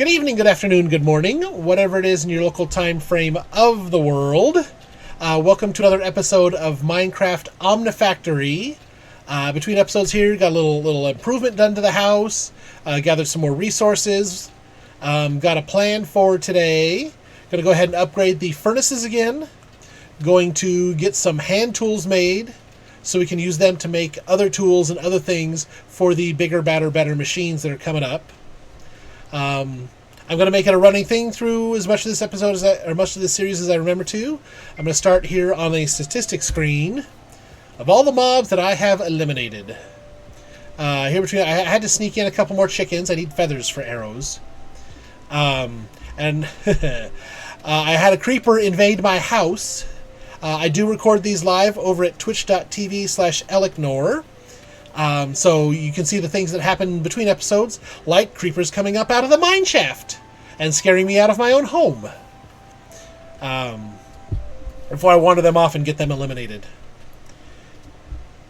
Good evening, good afternoon, good morning, whatever it is in your local time frame of the world. Welcome to another episode of Minecraft Omnifactory. Between episodes here, got a little improvement done to the house, gathered some more resources, got a plan for today. Going to go ahead and upgrade the furnaces again. Going to get some hand tools made so we can use them to make other tools and other things for the bigger, badder, better machines that are coming up. I'm going to make it a running thing through as much of this episode or much of this series as I remember to. I'm going to start here on a statistics screen of all the mobs that I have eliminated. Here between, I had to sneak in a couple more chickens. I need feathers for arrows. And I had a creeper invade my house. I do record these live over at twitch.tv/Elecnor. So you can see the things that happen between episodes, like creepers coming up out of the mine shaft and scaring me out of my own home. Before I wander them off and get them eliminated.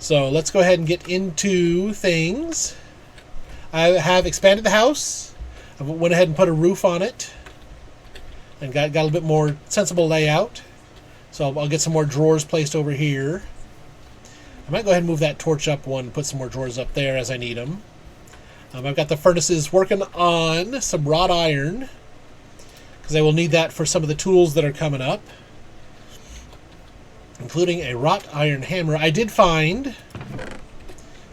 So let's go ahead and get into things. I have expanded the house. I went ahead and put a roof on it. And got a little bit more sensible layout. So I'll get some more drawers placed over here. I might go ahead and move that torch up one and put some more drawers up there as I need them. I've got the furnaces working on some wrought iron, because I will need that for some of the tools that are coming up, including a wrought iron hammer. I did find,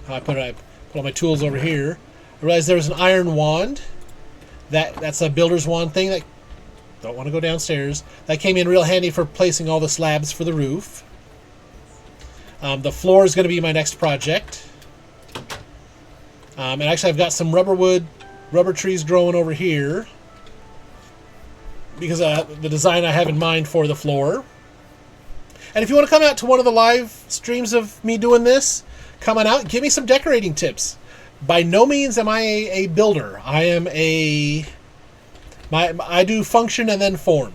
I put all my tools over here. I realized there was an iron wand. That's a builder's wand thing. That don't want to go downstairs. That came in real handy for placing all the slabs for the roof. The floor is going to be my next project. And actually I've got some rubber trees growing over here, because the design I have in mind for the floor. And if you want to come out to one of the live streams of me doing this, come on out, give me some decorating tips. By no means am I a builder. I do function and then form.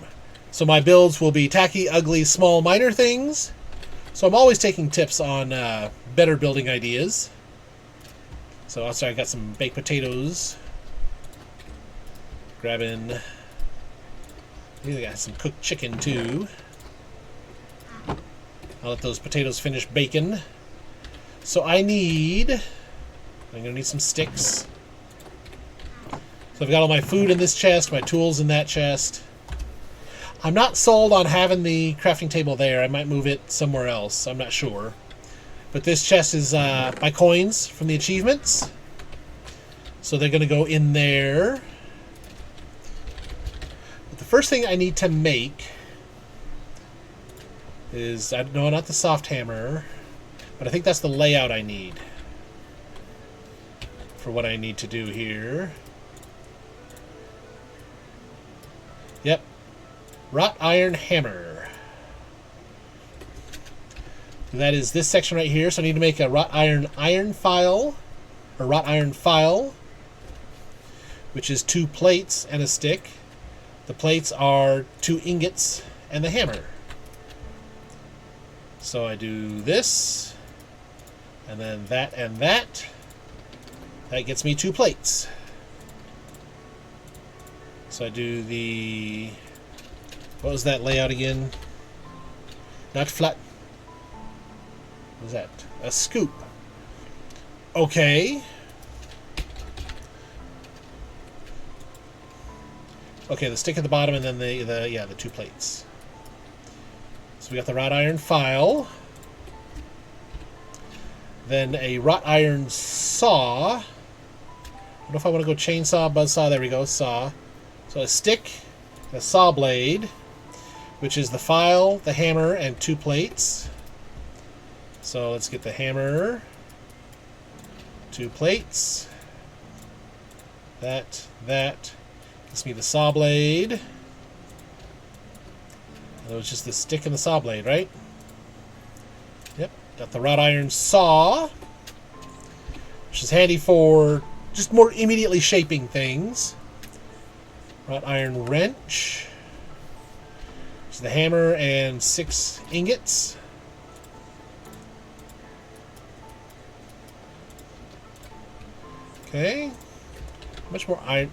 So my builds will be tacky, ugly, small, minor things. So I'm always taking tips on better building ideas. So also I got some baked potatoes. Grabbing, I think I got some cooked chicken too. I'll let those potatoes finish baking. So I'm gonna need some sticks. So I've got all my food in this chest, my tools in that chest. I'm not sold on having the crafting table there. I might move it somewhere else. I'm not sure. But this chest is my coins from the achievements. So they're going to go in there. But the first thing I need to make is, no, not the soft hammer, but I think that's the layout I need for what I need to do here. Yep. Wrought iron hammer. That is this section right here. So I need to make a wrought iron file, or wrought iron file, which is 2 plates and a stick. The plates are 2 ingots and the hammer. So I do this, and then that and that. That gets me 2 plates. So I do the... What was that layout again? Not flat. What was that? A scoop. Okay. Okay, the stick at the bottom and then the 2 plates. So we got the wrought iron file. Then a wrought iron saw. I don't know if I want to go chainsaw, buzzsaw. There we go, saw. So a stick, a saw blade, which is the file, the hammer, and 2 plates. So let's get the hammer, 2 plates, that, gives me the saw blade. That was just the stick and the saw blade, right? Yep, got the wrought iron saw, which is handy for just more immediately shaping things. Wrought iron wrench. The hammer and 6 ingots. Okay. Much more iron.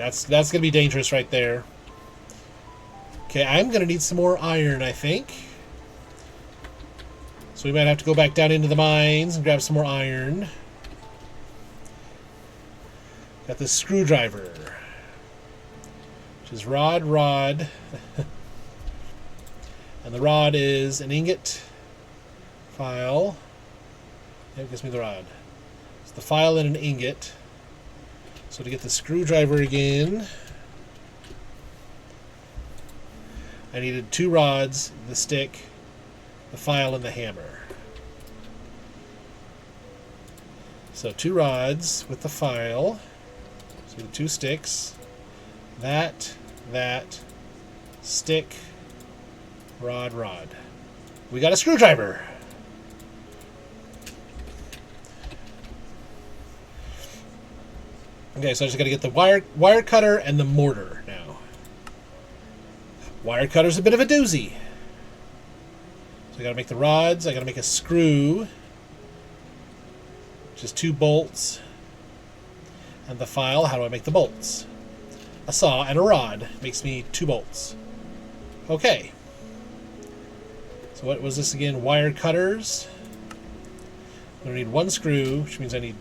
That's going to be dangerous right there. Okay, I'm going to need some more iron, I think. So we might have to go back down into the mines and grab some more iron. Got this screwdriver, which is rod. And the rod is an ingot, file. That gives me the rod. It's the file and an ingot. So to get the screwdriver again, I needed 2 rods, the stick, the file, and the hammer. So 2 rods with the file. So the 2 sticks. That, stick, rod. We got a screwdriver. Okay, so I just got to get the wire cutter and the mortar now. Wire cutter's a bit of a doozy. So I got to make the rods. I got to make a screw, which is 2 bolts, and the file. How do I make the bolts? A saw and a rod makes me 2 bolts. Okay. So what was this again? Wire cutters. I'm going to need 1 screw, which means I need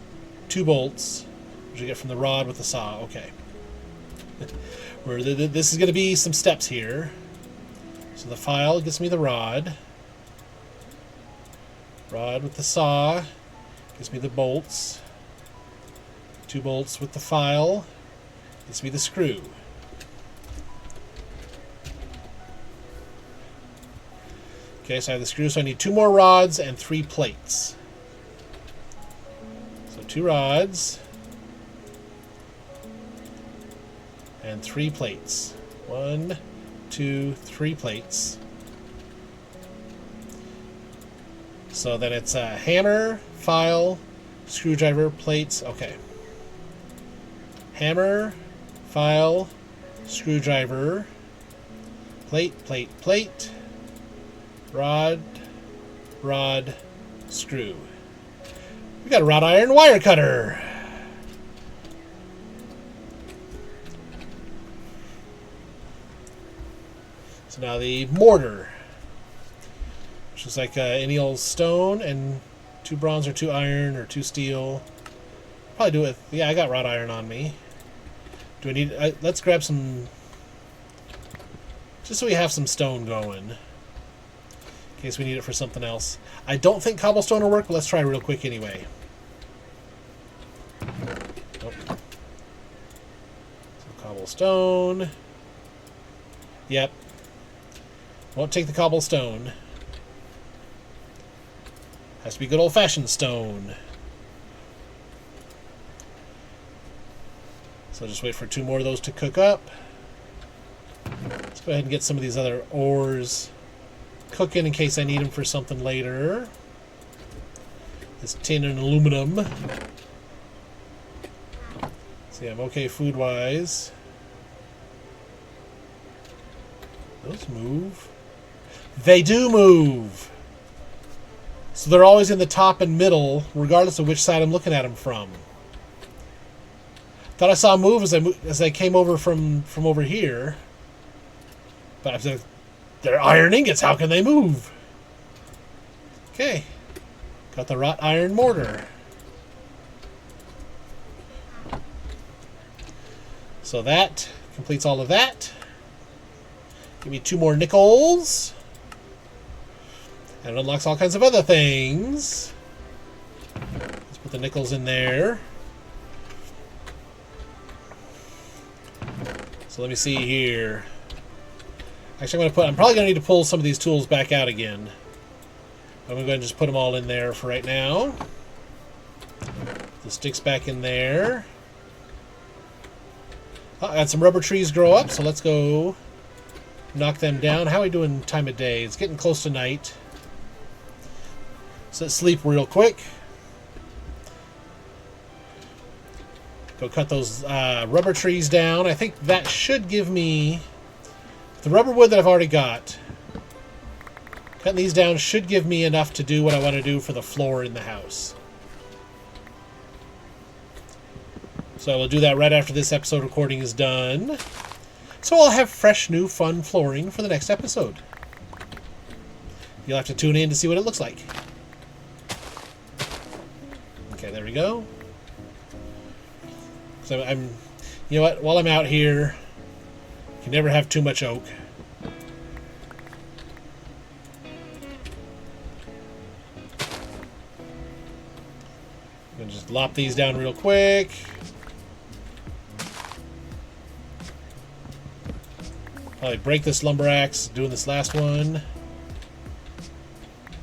2 bolts, which I get from the rod with the saw. Okay. This is going to be some steps here. So the file gets me the rod. Rod with the saw gives me the bolts. 2 bolts with the file gives me the screw. Okay, so I have the screw, so I need 2 more rods and 3 plates. So 2 rods and 3 plates. 1, 2, 3 plates. So then it's a hammer, file, screwdriver, plates. Okay. Hammer, file, screwdriver, plate, rod, screw. We got a wrought iron wire cutter. So now the mortar, which is like any old stone, and 2 bronze or 2 iron or 2 steel. Probably do it with, yeah, I got wrought iron on me. Do I need, let's grab some, just so we have some stone going, in case we need it for something else. I don't think cobblestone will work, but let's try real quick anyway. Nope. So cobblestone. Yep. Won't take the cobblestone. Has to be good old-fashioned stone. So just wait for 2 more of those to cook up. Let's go ahead and get some of these other ores cooking in case I need them for something later. This tin and aluminum. See, I'm okay food-wise. Those move. They do move! So they're always in the top and middle, regardless of which side I'm looking at them from. Thought I saw a move as I came over from over here. But I was like, they're iron ingots, how can they move? Okay. Got the wrought iron mortar. So that completes all of that. Give me 2 more nickels. And it unlocks all kinds of other things. Let's put the nickels in there. So let me see here. Actually, I'm probably going to need to pull some of these tools back out again. I'm going to go ahead and just put them all in there for right now. The sticks back in there. Oh, I got some rubber trees grow up, so let's go knock them down. How are we doing time of day? It's getting close to night. So let's sleep real quick. Go cut those rubber trees down. I think that should give me the rubber wood that I've already got. Cutting these down should give me enough to do what I want to do for the floor in the house. So we'll do that right after this episode recording is done. So I'll have fresh, new, fun flooring for the next episode. You'll have to tune in to see what it looks like. Okay, there we go. So you know what? While I'm out here, you can never have too much oak. I'm gonna just lop these down real quick. Probably break this lumber axe doing this last one.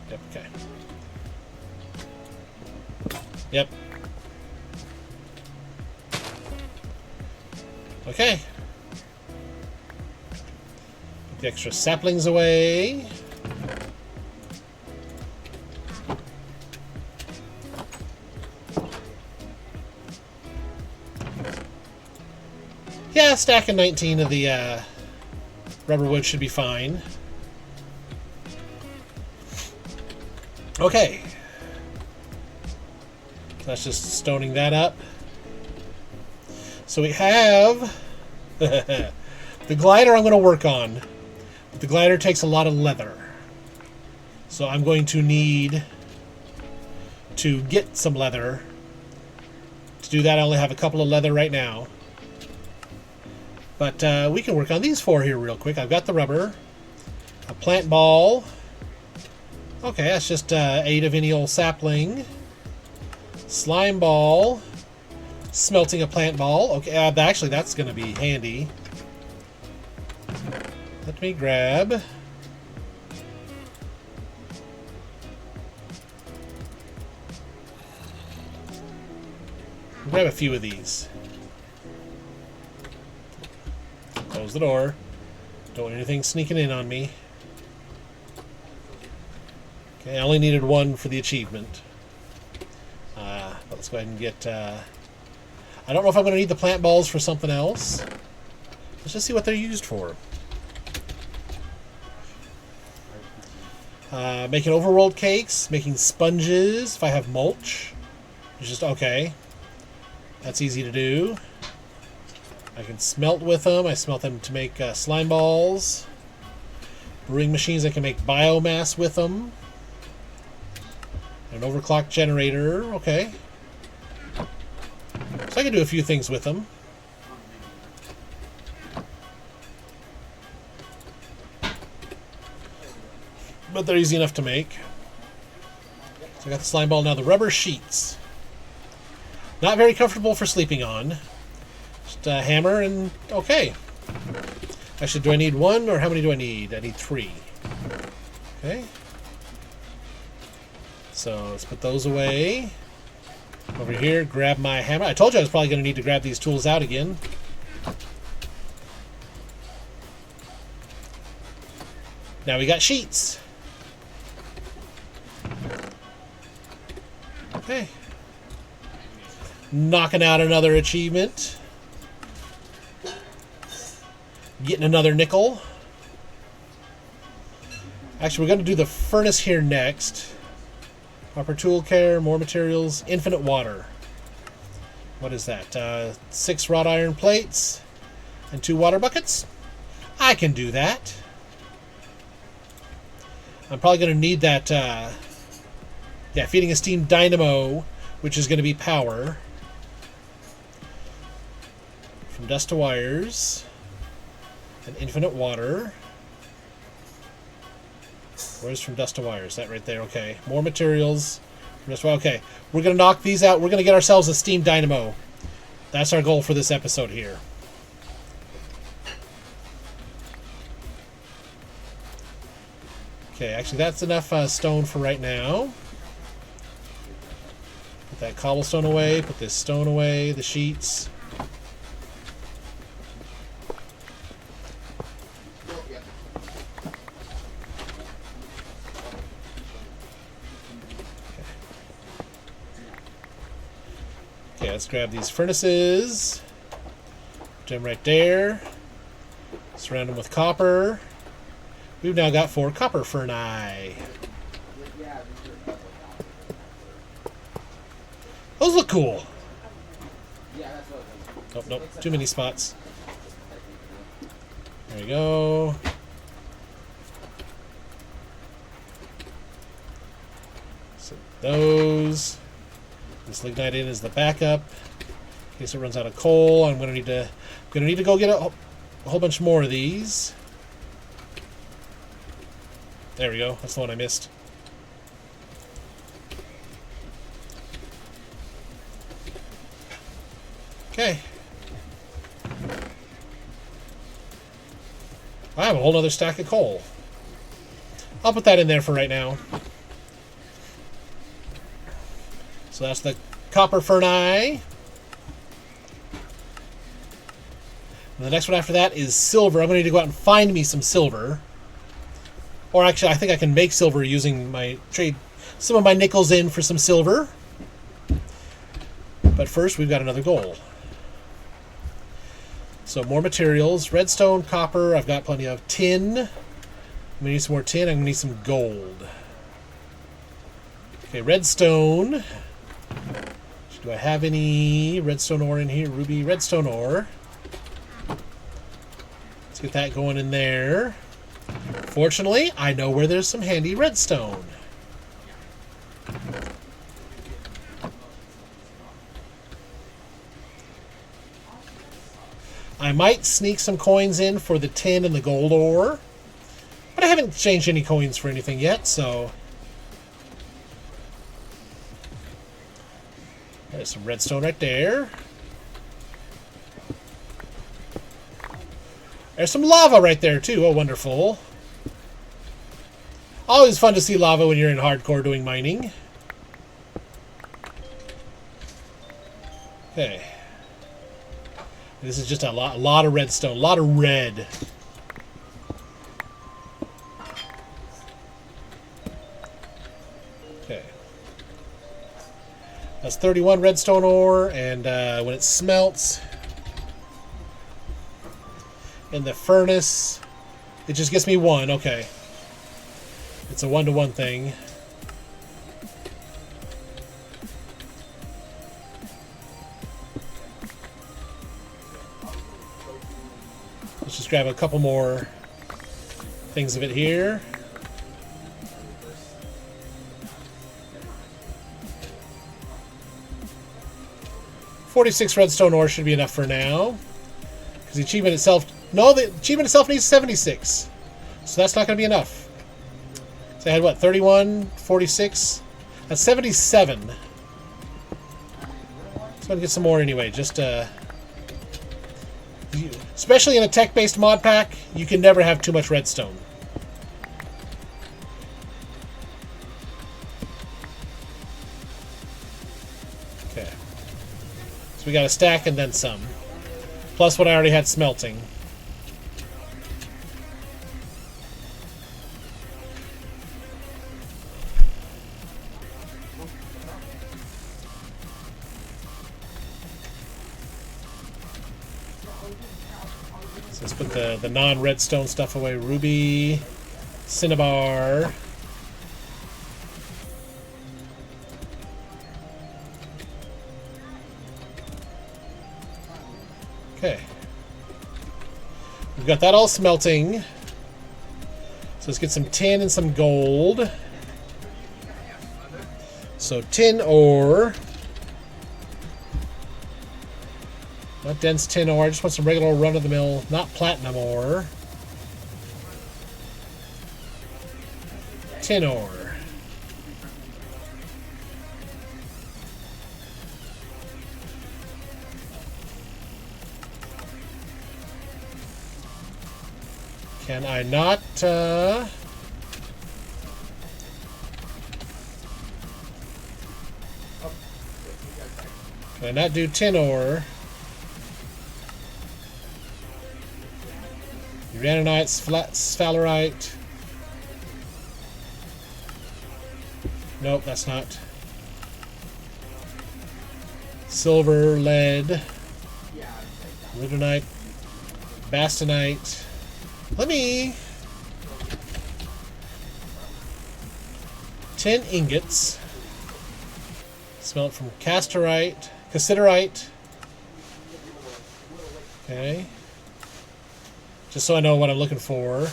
Yep, okay. Yep. Okay. Put the extra saplings away. Yeah, stacking 19 of the rubber wood should be fine. Okay. So that's just stoning that up. So we have the glider I'm going to work on. But the glider takes a lot of leather. So I'm going to need to get some leather. To do that, I only have a couple of leather right now. But we can work on these four here real quick. I've got the rubber, a plant ball. Okay, that's just 8 of any old sapling. Slime ball. Smelting a plant ball. Okay, actually that's going to be handy. Let me grab... grab a few of these. Close the door. Don't want anything sneaking in on me. Okay, I only needed one for the achievement. But let's go ahead and get... I don't know if I'm going to need the plant balls for something else. Let's just see what they're used for. Making overworld cakes. Making sponges. If I have mulch. It's just... okay. That's easy to do. I can smelt with them. I smelt them to make slime balls. Brewing machines, I can make biomass with them. An overclock generator. Okay. So I can do a few things with them. But they're easy enough to make. So I got the slime ball. Now the rubber sheets. Not very comfortable for sleeping on. Just a hammer and... okay. Actually, do I need one or how many do I need? I need 3. Okay. So let's put those away. Over here, grab my hammer. I told you I was probably going to need to grab these tools out again. Now we got sheets. Okay. Knocking out another achievement. Getting another nickel. Actually, we're going to do the furnace here next. Proper tool care, more materials, infinite water. What is that? 6 wrought iron plates and 2 water buckets? I can do that. I'm probably going to need that, yeah, feeding a steam dynamo, which is going to be power. From dust to wires. And infinite water. Where's from dust to wires? That right there. Okay. More materials. From dust to wires. Okay. We're going to knock these out. We're going to get ourselves a steam dynamo. That's our goal for this episode here. Okay. Actually, that's enough stone for right now. Put that cobblestone away. Put this stone away. The sheets. Okay, let's grab these furnaces. Put them right there. Surround them with copper. We've now got 4 copper furnace. Those look cool. Nope, nope. Too many spots. There we go. So those. This lignite in is the backup. In case it runs out of coal, I'm gonna need to go get a whole bunch more of these. There we go. That's the one I missed. Okay. I have a whole other stack of coal. I'll put that in there for right now. So that's the copper ferni. And the next one after that is silver. I'm going to need to go out and find me some silver. Or actually, I think I can make silver using trade some of my nickels in for some silver. But first, we've got another goal. So more materials. Redstone, copper. I've got plenty of tin. I'm going to need some more tin. I'm going to need some gold. Okay, redstone. Do I have any redstone ore in here? Ruby redstone ore. Let's get that going in there. Fortunately, I know where there's some handy redstone. I might sneak some coins in for the tin and the gold ore. But I haven't changed any coins for anything yet, so... There's some redstone right there. There's some lava right there, too. Oh, wonderful. Always fun to see lava when you're in hardcore doing mining. Okay. This is just a lot of redstone. A lot of red. Okay. That's 31 redstone ore, and when it smelts in the furnace, it just gets me 1. Okay. It's a 1-to-1 thing. Let's just grab a couple more things of it here. $46 redstone ore should be enough for now. Because the achievement itself... No, the achievement itself needs 76. So that's not going to be enough. So I had, what, 31, 46? That's 77. So I'm going to get some more anyway. Just, especially in a tech-based mod pack, you can never have too much redstone. Okay. So we got a stack and then some. Plus what I already had smelting. So let's put the non-redstone stuff away. Ruby, cinnabar. Okay. We've got that all smelting. So let's get some tin and some gold. So tin ore. Not dense tin ore. I just want some regular run-of-the-mill, not platinum ore. Tin ore. Can I not... Can I not do tin ore? Uraninite, sphalerite. Nope, that's not. Silver, lead, lignite, bastonite. Let me... 10 ingots. Smelt from casterite, cassiterite, Okay. Just so I know what I'm looking for.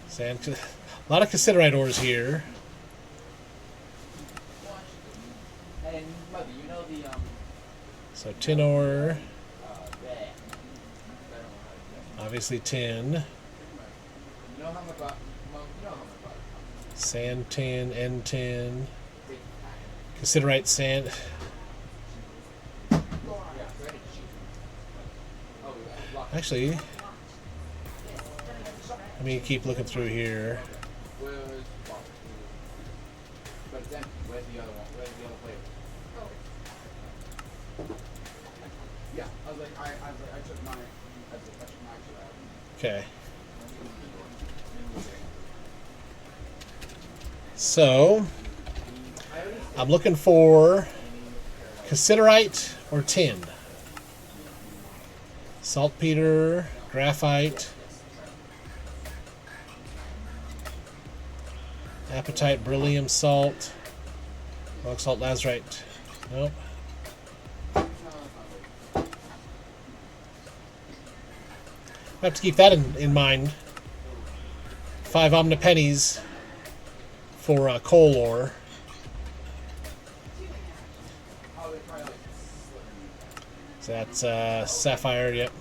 Sand. A lot of cassiterite ores here. So tin ore. Obviously tin. Sand tin, N tin. Cassiterite sand. Actually, let me keep looking through here. Okay. So, I'm looking for cassiterite or tin. Saltpeter, graphite, apatite, beryllium salt, rock salt, lazurite. Nope. I have to keep that in mind. 5 omnipennies for coal ore. So that's sapphire, yep.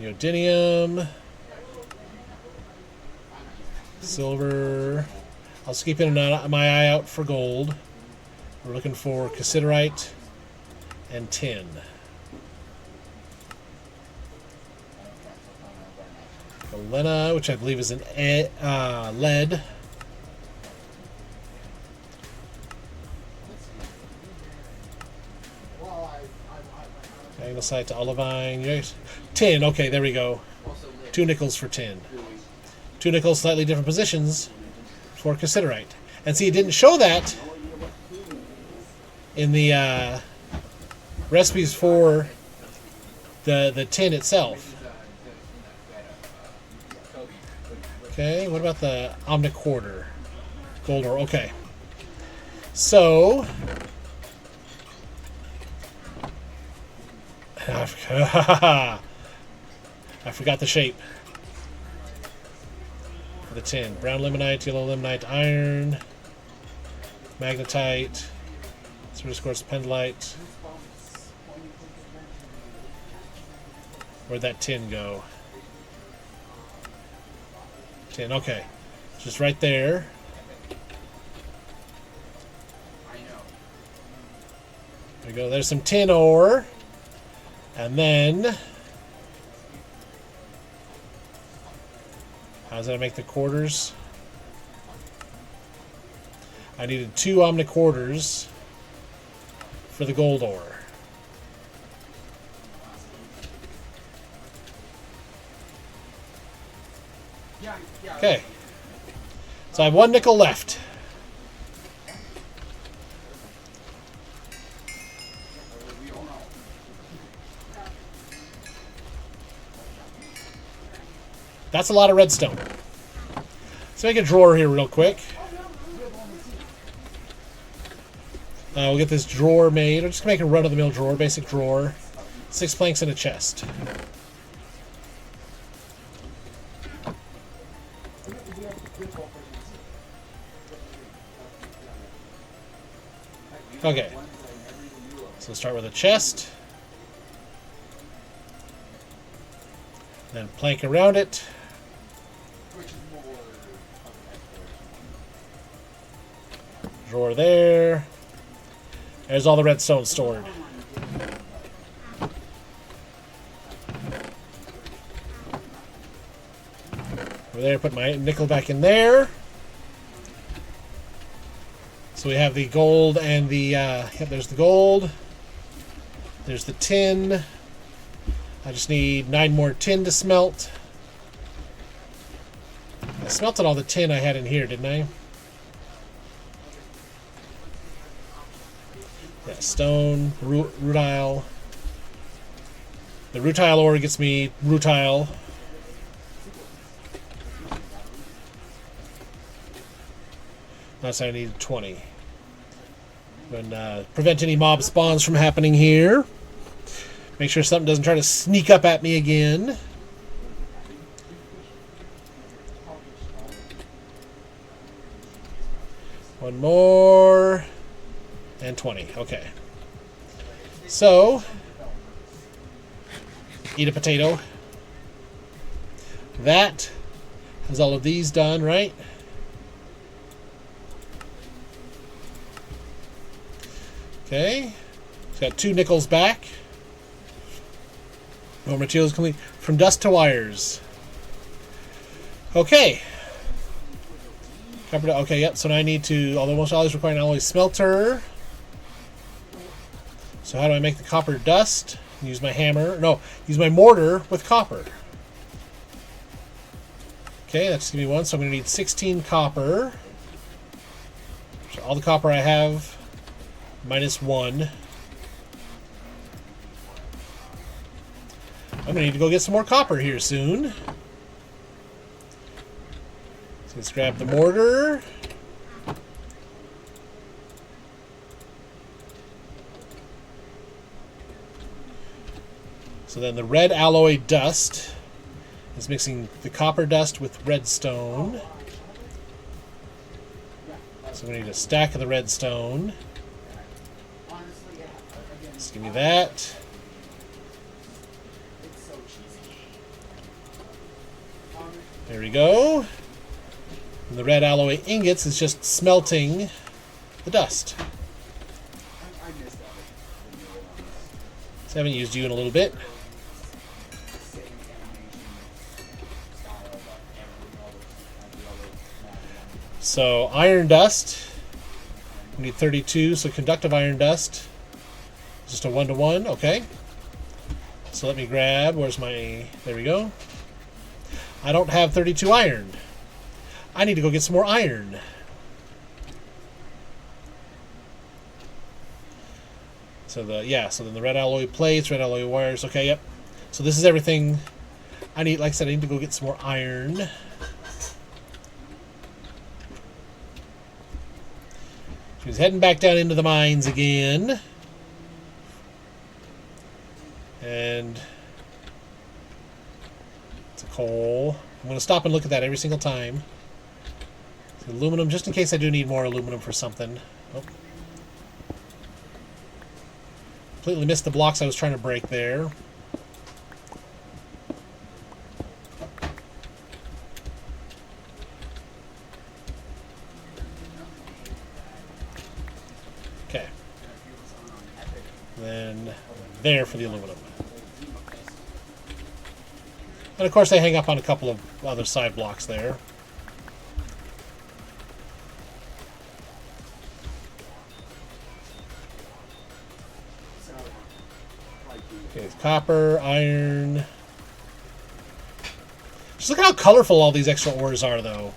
Neodymium. Silver. I'll just keep my eye out for gold. We're looking for cassiterite and tin. Galena, which I believe is an lead. Magnesite to olivine. Yes. Tin. Okay, there we go. 2 nickels for tin. 2 nickels, slightly different positions for cassiterite. And see, it didn't show that in the recipes for the tin itself. Okay, what about the omniquarter? Gold ore, okay. So, I forgot the shape for the tin. Brown limonite, yellow limonite, iron, magnetite, surface quartz pendlite. Where'd that tin go? Tin, okay. Just right there. There we go. There's some tin ore. And then, how does that make the quarters? I needed 2 omniquarters for the gold ore. Okay. So I have 1 nickel left. That's a lot of redstone. Let's make a drawer here real quick. We'll get this drawer made. I'm just going to make a run-of-the-mill drawer, basic drawer. 6 planks and a chest. Okay. So we'll start with a chest. Then plank around it. Drawer there. There's all the redstone stored. Over there, put my nickel back in there. So we have the gold and the, there's the gold. There's the tin. I just need 9 more tin to smelt. I smelted all the tin I had in here, didn't I? Yeah, stone, rutile. The rutile ore gets me rutile. That's I need 20. And prevent any mob spawns from happening here. Make sure something doesn't try to sneak up at me again. One more. And 20. Okay. So, eat a potato. That has all of these done, right? Okay. It's got 2 nickels back. More materials complete. From dust to wires. Okay. Okay, yep. So now I need to, although most alloys require an alloy smelter. So how do I make the copper dust? Use my hammer. No, use my mortar with copper. Okay, that's going to be 1. So I'm going to need 16 copper. So all the copper I have, minus 1. I'm going to need to go get some more copper here soon. So let's grab the mortar. So then the red alloy dust is mixing the copper dust with redstone. So we need a stack of the redstone. Just give me that. There we go. And the red alloy ingots is just smelting the dust. So I haven't used you in a little bit. So iron dust, we need 32, so conductive iron dust, just a 1-to-1, okay. So let me grab, where's my, there we go. I don't have 32 iron. I need to go get some more iron. So so then the red alloy plates, red alloy wires, okay, yep. So this is everything I need. Like I said, I need to go get some more iron. She's heading back down into the mines again. And it's a coal. I'm going to stop and look at that every single time. It's aluminum, just in case I do need more aluminum for something. Oh. Completely missed the blocks I was trying to break there. Okay. Then there for the aluminum. And of course they hang up on a couple of other side blocks there. Okay, copper, iron. Just look how colorful all these extra ores are, though.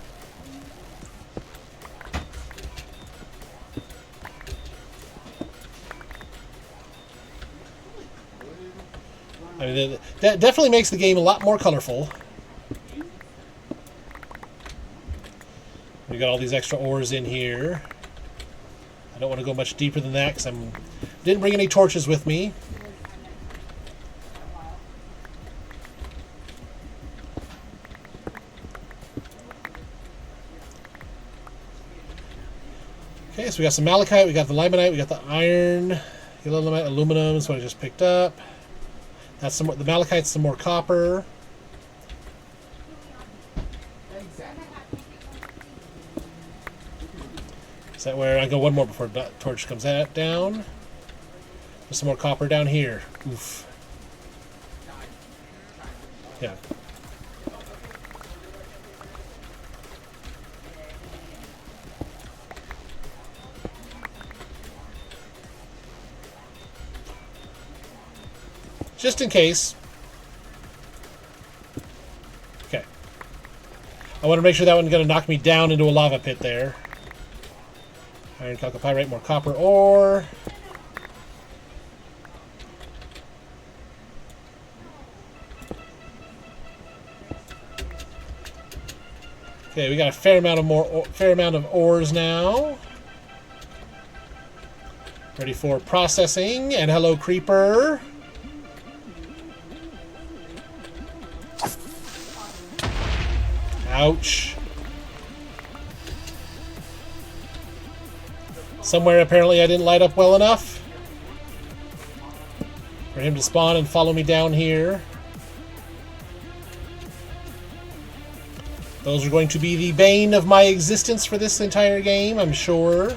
I mean, that definitely makes the game a lot more colorful. We got all these extra ores in here. I don't want to go much deeper than that because I didn't bring any torches with me. Okay, so we got some malachite, we got the limonite, we got the iron, limonite, aluminum is what I just picked up. That's some more, the malachite's some more copper. Is that where I go one more before the torch comes down? There's some more copper down here. Oof. Yeah. Just in case. Okay. I want to make sure that one's going to knock me down into a lava pit there. Iron, chalcopyrite, more copper ore. Okay, we got a fair amount of ores now. Ready for processing. And hello, creeper. Ouch. Somewhere apparently I didn't light up well enough for him to spawn and follow me down here. Those are going to be the bane of my existence for this entire game, I'm sure.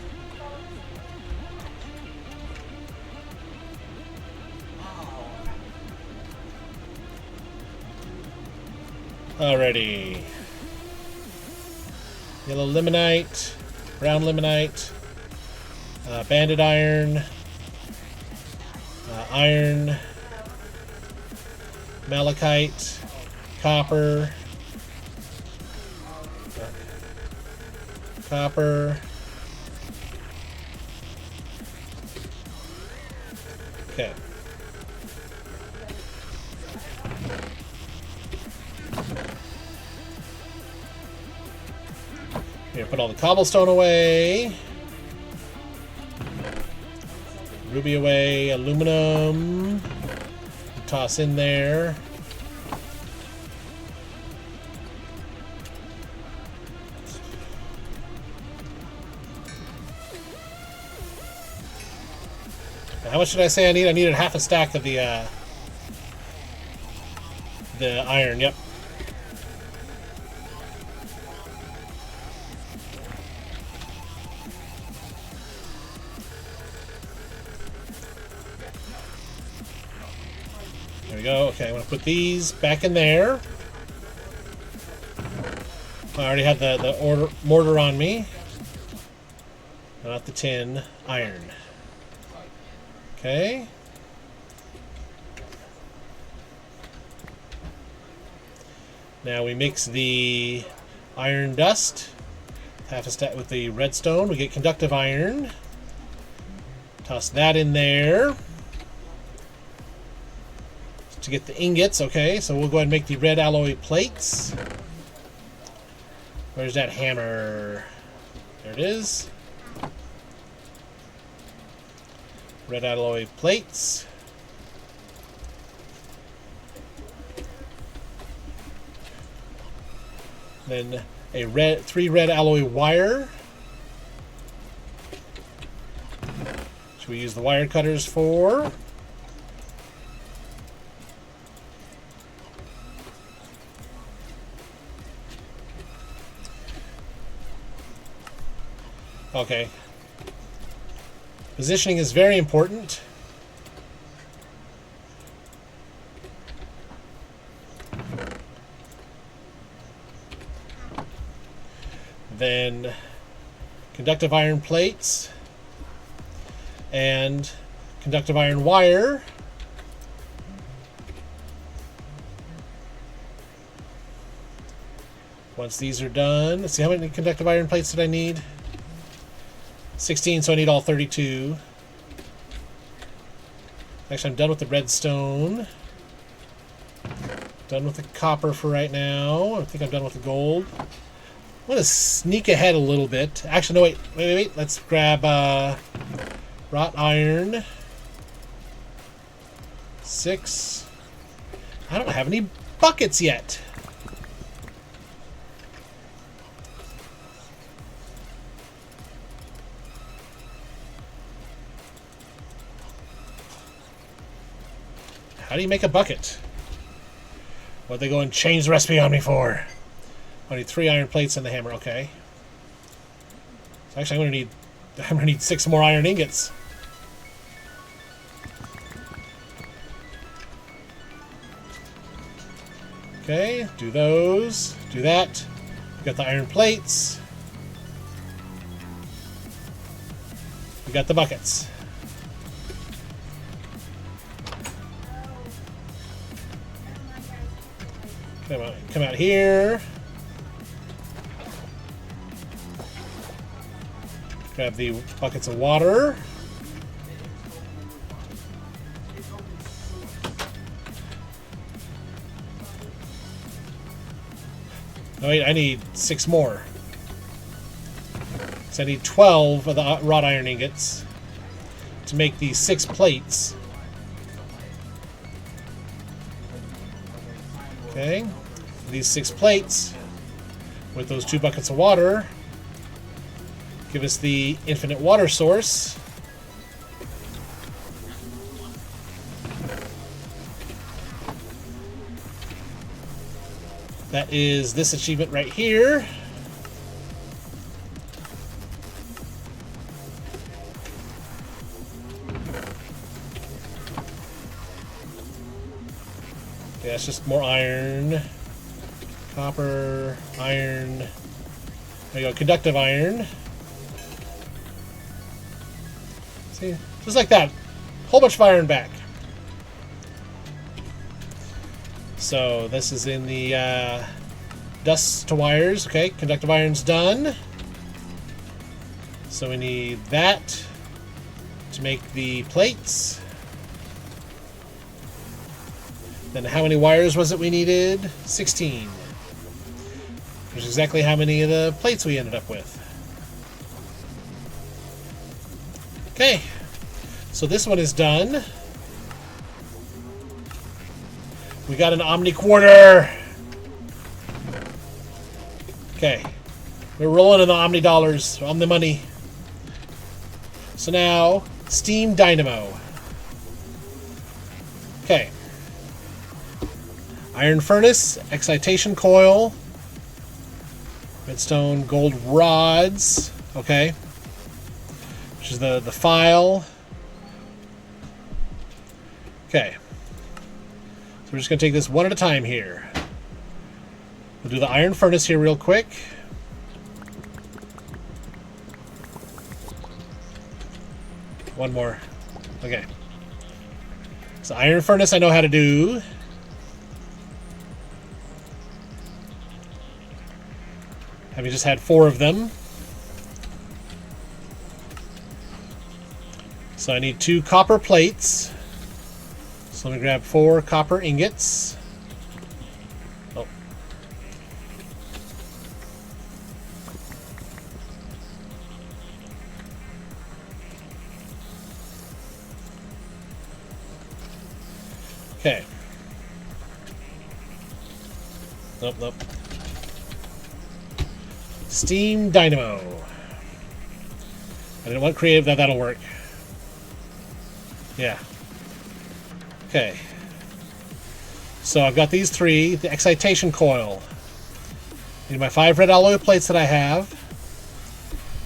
Alrighty. Yellow limonite, brown limonite, banded iron, iron, malachite, copper, copper. Okay. Here, put all the cobblestone away. Ruby away, aluminum. Toss in there. How much did I say I need? I needed half a stack of the iron, yep. There we go. Okay, I'm going to put these back in there. I already had the mortar on me. Not the tin. Iron. Okay. Now we mix the iron dust. Half a stack with the redstone. We get conductive iron. Toss that in there. To get the ingots, okay, so we'll go ahead and make the red alloy plates. Where's that hammer? There it is. Red alloy plates. Then a 3 red alloy wire. Should we use the wire cutters for? Okay. Positioning is very important. Then conductive iron plates and conductive iron wire. Once these are done, let's see, how many conductive iron plates did I need? 16, so I need all 32. Actually, I'm done with the redstone. Done with the copper for right now. I think I'm done with the gold. I'm going to sneak ahead a little bit. Actually, no, wait. Let's grab wrought iron. 6. I don't have any buckets yet. How do you make a bucket? What'd they go and change the recipe on me for? I need 3 iron plates and the hammer. Okay. So actually, I'm gonna need 6 more iron ingots. Okay, do those. Do that. We got the iron plates. We got the buckets. Come out here. Grab the buckets of water. Oh wait, I need 6 more. So I need 12 of the wrought iron ingots to make these 6 plates. Okay, these 6 plates with those 2 buckets of water give us the infinite water source. That is this achievement right here. Yeah, it's just more iron, copper, iron. There you go, conductive iron. See, just like that, whole bunch of iron back. So this is in the dust to wires. Okay, conductive iron's done. So we need that to make the plates. Then how many wires was it we needed? 16. Which is exactly how many of the plates we ended up with. Okay, so this one is done. We got an Omni quarter. Okay, we're rolling in the Omni dollars, Omni money. So now, steam dynamo. Okay. Iron furnace, excitation coil, redstone gold rods, okay, which is the file. Okay, so we're just going to take this one at a time here. We'll do the iron furnace here real quick. One more. Okay. So iron furnace I know how to do. Having just had 4 of them. So I need 2 copper plates. So let me grab 4 copper ingots. Oh. Okay. Nope, nope. Steam dynamo. I didn't want creative, that'll work. Yeah. Okay. So I've got these 3. The excitation coil. Need my 5 red alloy plates that I have.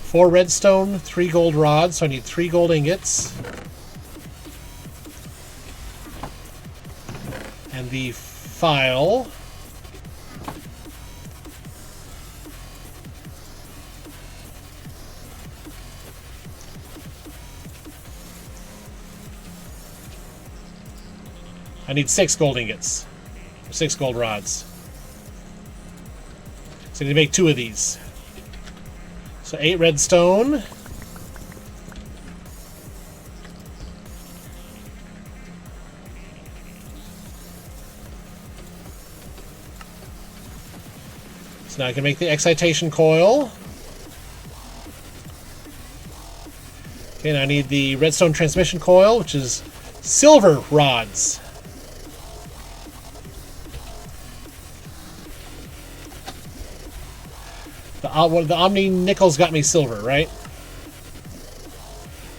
4 redstone, 3 gold rods, so I need 3 gold ingots. And the file. I need 6 gold ingots. 6 gold rods. So I need to make 2 of these. So 8 redstone. So now I can make the excitation coil. Okay, now I need the redstone transmission coil, which is silver rods. The Omni nickels got me silver, right?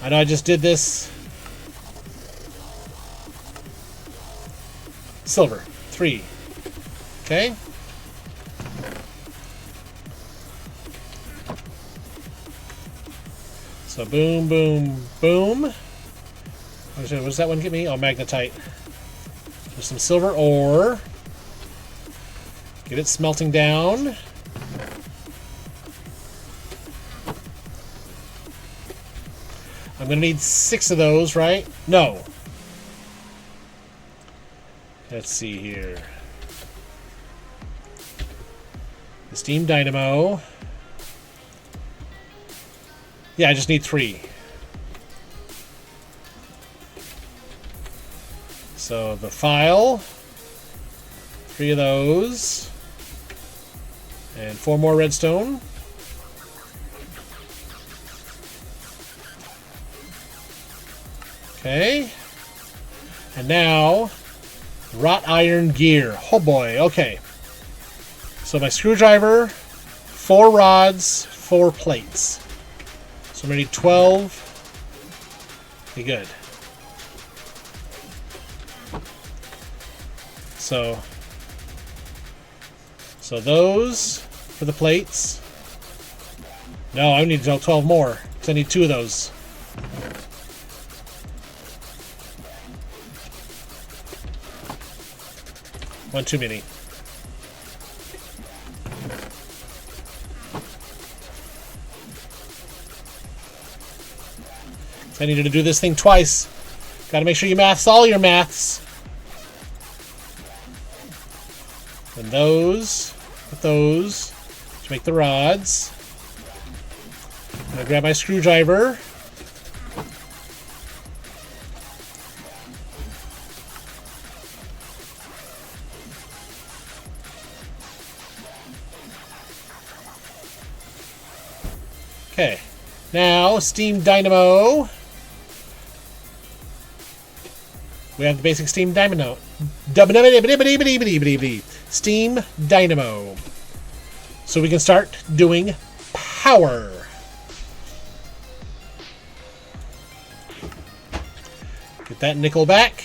I know I just did this. Silver. 3. Okay. So boom, boom, boom. What does that one get me? Oh, magnetite. There's some silver ore. Get it smelting down. I'm going to need 6 of those, right? No. Let's see here. The steam dynamo. Yeah, I just need 3. So the file. 3 of those. And 4 more redstone. Okay. And now, wrought iron gear. Oh boy, okay. So my screwdriver, 4 rods, 4 plates. So I'm going to need 12. Okay, good. So those for the plates. No, I need 12 more, because I need 2 of those. One too many. I needed to do this thing twice. Got to make sure you maths all your maths. And those, with those, to make the rods. I'm going to grab my screwdriver. Okay, now steam dynamo. We have the basic steam dynamo. Steam dynamo. So we can start doing power. Get that nickel back.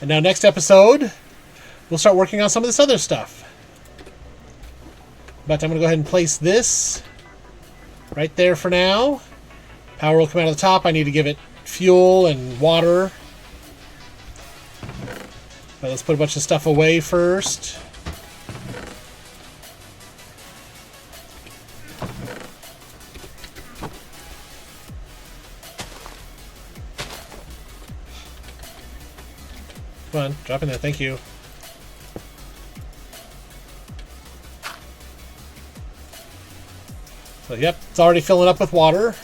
And now next episode, we'll start working on some of this other stuff. But I'm going to go ahead and place this right there for now. Power will come out of the top. I need to give it fuel and water. But let's put a bunch of stuff away first. Come on, drop in there. Thank you. So, yep, it's already filling up with water.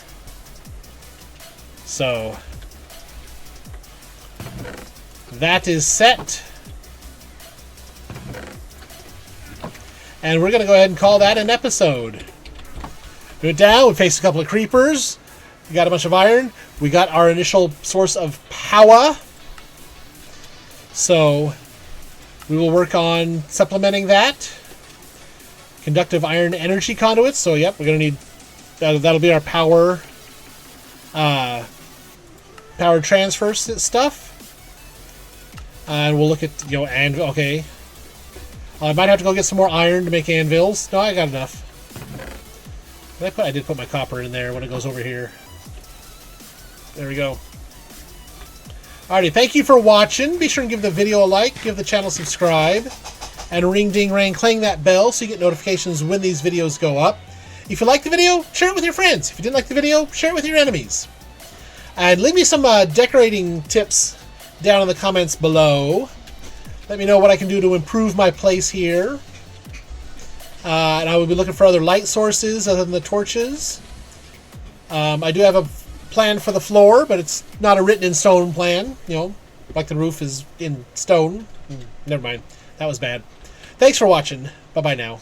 So, that is set. And we're going to go ahead and call that an episode. We went down, we faced a couple of creepers. We got a bunch of iron. We got our initial source of power. So, we will work on supplementing that. Conductive iron energy conduits. So, yep, we're going to need... That'll be our power... power transfer stuff. And we'll look at, anvil. Okay. I might have to go get some more iron to make anvils. No, I got enough. I did put my copper in there when it goes over here. There we go. Alrighty, thank you for watching. Be sure and give the video a like, give the channel a subscribe, and ring ding rang clang that bell so you get notifications when these videos go up. If you liked the video, share it with your friends. If you didn't like the video, share it with your enemies. And leave me some decorating tips down in the comments below. Let me know what I can do to improve my place here. And I will be looking for other light sources other than the torches. I do have a plan for the floor, but it's not a written in stone plan. Like the roof is in stone. Never mind. That was bad. Thanks for watching. Bye-bye now.